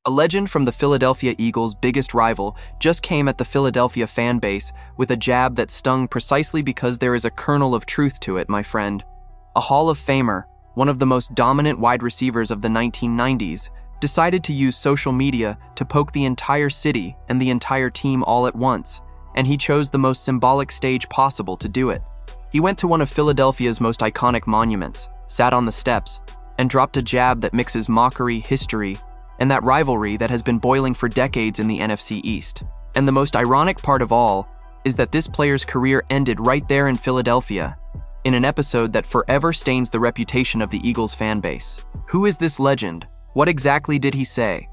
A legend from the Philadelphia Eagles' biggest rival just came at the Philadelphia fan base with a jab that stung precisely because there is a kernel of truth to it, my friend. A Hall of Famer, one of the most dominant wide receivers of the 1990s, decided to use social media to poke the entire city and the entire team all at once, and he chose the most symbolic stage possible to do it. He went to one of Philadelphia's most iconic monuments, sat on the steps, and dropped a jab that mixes mockery, history, and that rivalry that has been boiling for decades in the NFC East. And the most ironic part of all is that this player's career ended right there in Philadelphia, in an episode that forever stains the reputation of the Eagles fan base. Who is this legend? What exactly did he say?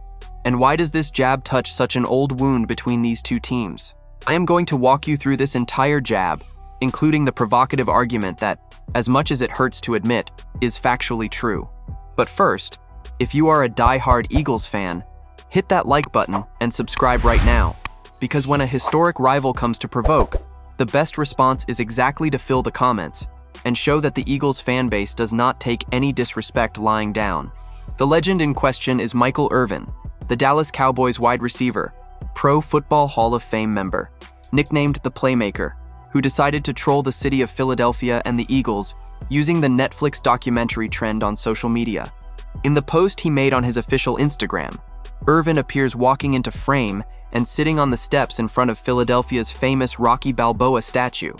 And why does this jab touch such an old wound between these two teams? I am going to walk you through this entire jab, including the provocative argument that, as much as it hurts to admit, is factually true. But first, if you are a die-hard Eagles fan, hit that like button and subscribe right now, because when a historic rival comes to provoke, the best response is exactly to fill the comments and show that the Eagles fan base does not take any disrespect lying down. The legend in question is Michael Irvin, the Dallas Cowboys wide receiver, Pro Football Hall of Fame member, nicknamed the Playmaker, who decided to troll the city of Philadelphia and the Eagles using the Netflix documentary trend on social media. In the post he made on his official Instagram, Irvin appears walking into frame and sitting on the steps in front of Philadelphia's famous Rocky Balboa statue,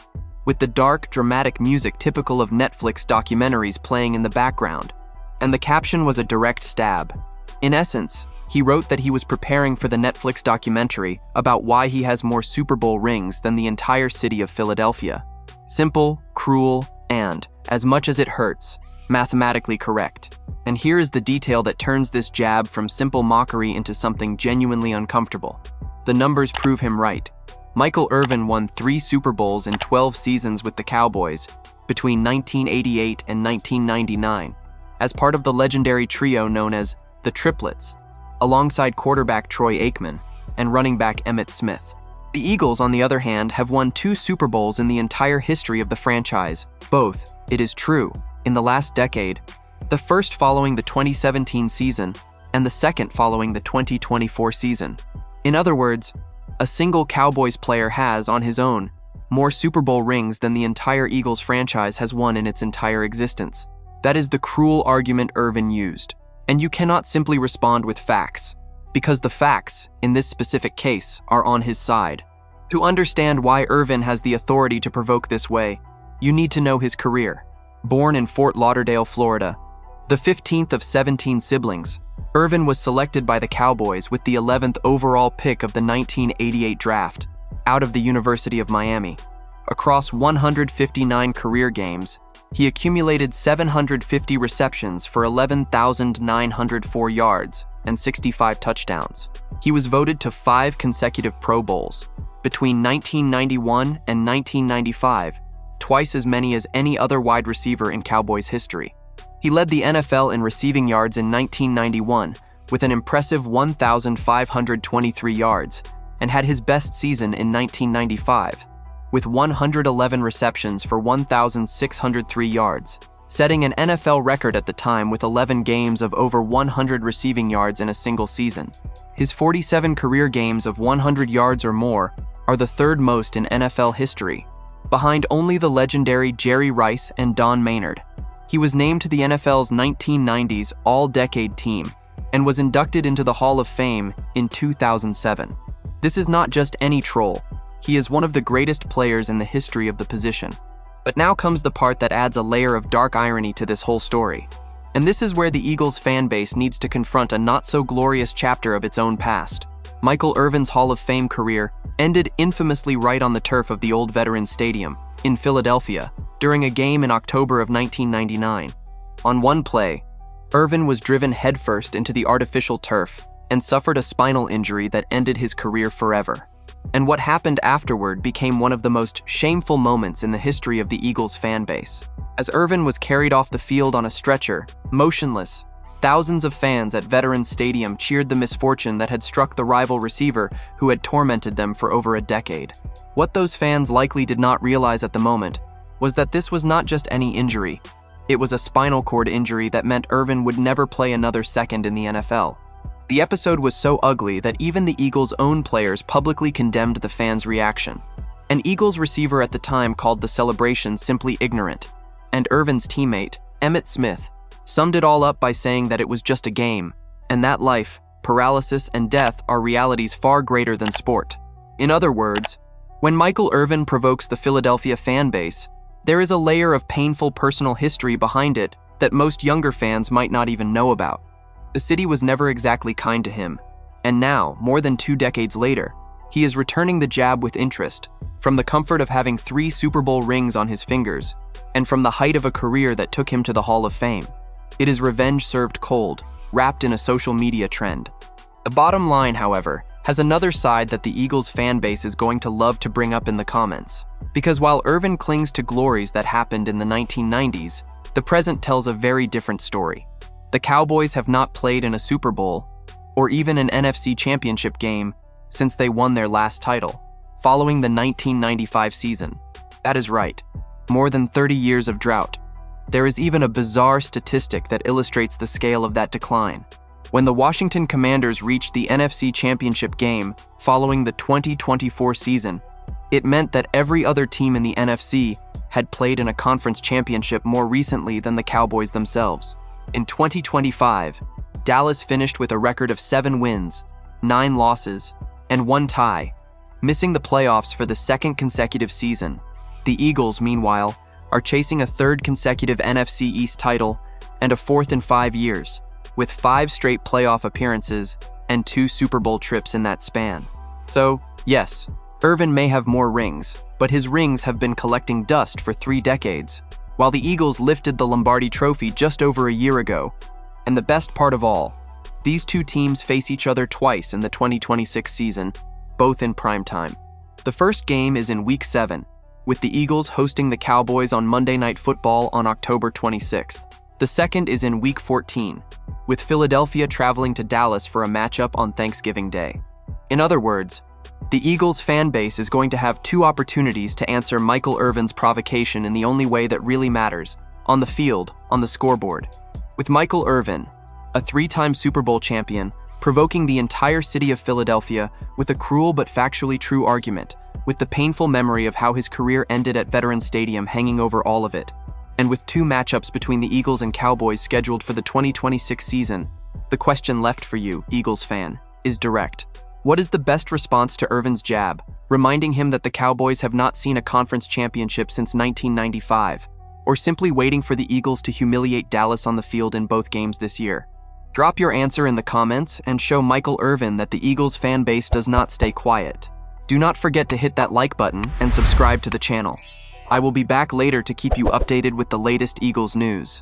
with the dark, dramatic music typical of Netflix documentaries playing in the background. And the caption was a direct stab. In essence, he wrote that he was preparing for the Netflix documentary about why he has more Super Bowl rings than the entire city of Philadelphia. Simple, cruel, and, as much as it hurts, mathematically correct. And here is the detail that turns this jab from simple mockery into something genuinely uncomfortable. The numbers prove him right. Michael Irvin won 3 Super Bowls in 12 seasons with the Cowboys between 1988 and 1999, as part of the legendary trio known as the Triplets, alongside quarterback Troy Aikman and running back Emmitt Smith. The Eagles, on the other hand, have won 2 Super Bowls in the entire history of the franchise, both, it is true, in the last decade, the first following the 2017 season and the second following the 2024 season. In other words, a single Cowboys player has, on his own, more Super Bowl rings than the entire Eagles franchise has won in its entire existence. That is the cruel argument Irvin used. And you cannot simply respond with facts, because the facts, in this specific case, are on his side. To understand why Irvin has the authority to provoke this way, you need to know his career. Born in Fort Lauderdale, Florida, the 15th of 17 siblings, Irvin was selected by the Cowboys with the 11th overall pick of the 1988 draft, out of the University of Miami. Across 159 career games, he accumulated 750 receptions for 11,904 yards and 65 touchdowns. He was voted to 5 consecutive Pro Bowls. Between 1991 and 1995, twice as many as any other wide receiver in Cowboys history. He led the NFL in receiving yards in 1991 with an impressive 1,523 yards and had his best season in 1995 with 111 receptions for 1,603 yards, setting an NFL record at the time with 11 games of over 100 receiving yards in a single season. His 47 career games of 100 yards or more are the third most in NFL history, behind only the legendary Jerry Rice and Don Maynard. He was named to the NFL's 1990s All-Decade Team and was inducted into the Hall of Fame in 2007. This is not just any troll. He is one of the greatest players in the history of the position. But now comes the part that adds a layer of dark irony to this whole story. And this is where the Eagles fan base needs to confront a not-so-glorious chapter of its own past. Michael Irvin's Hall of Fame career ended infamously right on the turf of the old Veterans Stadium in Philadelphia during a game in October of 1999. On one play, Irvin was driven headfirst into the artificial turf and suffered a spinal injury that ended his career forever. And what happened afterward became one of the most shameful moments in the history of the Eagles fan base. As Irvin was carried off the field on a stretcher, motionless, thousands of fans at Veterans Stadium cheered the misfortune that had struck the rival receiver who had tormented them for over a decade. What those fans likely did not realize at the moment was that this was not just any injury. It was a spinal cord injury that meant Irvin would never play another second in the NFL. The episode was so ugly that even the Eagles' own players publicly condemned the fans' reaction. An Eagles receiver at the time called the celebration simply ignorant, and Irvin's teammate, Emmitt Smith, summed it all up by saying that it was just a game, and that life, paralysis, and death are realities far greater than sport. In other words, when Michael Irvin provokes the Philadelphia fan base, there is a layer of painful personal history behind it that most younger fans might not even know about. The city was never exactly kind to him, and now, more than 2 decades later, he is returning the jab with interest, from the comfort of having 3 Super Bowl rings on his fingers, and from the height of a career that took him to the Hall of Fame. It is revenge served cold, wrapped in a social media trend. The bottom line, however, has another side that the Eagles fan base is going to love to bring up in the comments. Because while Irvin clings to glories that happened in the 1990s, the present tells a very different story. The Cowboys have not played in a Super Bowl, or even an NFC Championship game, since they won their last title, following the 1995 season. That is right, more than 30 years of drought. There is even a bizarre statistic that illustrates the scale of that decline. When the Washington Commanders reached the NFC Championship game following the 2024 season, it meant that every other team in the NFC had played in a conference championship more recently than the Cowboys themselves. In 2025, Dallas finished with a record of 7 wins, 9 losses, and 1 tie, missing the playoffs for the 2nd consecutive season. The Eagles, meanwhile, are chasing a 3rd consecutive NFC East title and a 4th in 5 years, with 5 straight playoff appearances and 2 Super Bowl trips in that span. So, yes, Irvin may have more rings, but his rings have been collecting dust for 3 decades, while the Eagles lifted the Lombardi Trophy just over a year ago. And the best part of all, these 2 teams face each other twice in the 2026 season, both in prime time. The first game is in Week 7, with the Eagles hosting the Cowboys on Monday Night Football on October 26th. The second is in Week 14, with Philadelphia traveling to Dallas for a matchup on Thanksgiving Day. In other words, the Eagles fan base is going to have 2 opportunities to answer Michael Irvin's provocation in the only way that really matters, on the field, on the scoreboard. With Michael Irvin, a 3-time Super Bowl champion, provoking the entire city of Philadelphia with a cruel but factually true argument, with the painful memory of how his career ended at Veterans Stadium hanging over all of it, and with 2 matchups between the Eagles and Cowboys scheduled for the 2026 season, the question left for you, Eagles fan, is direct. What is the best response to Irvin's jab, reminding him that the Cowboys have not seen a conference championship since 1995, or simply waiting for the Eagles to humiliate Dallas on the field in both games this year? Drop your answer in the comments and show Michael Irvin that the Eagles fan base does not stay quiet. Do not forget to hit that like button and subscribe to the channel. I will be back later to keep you updated with the latest Eagles news.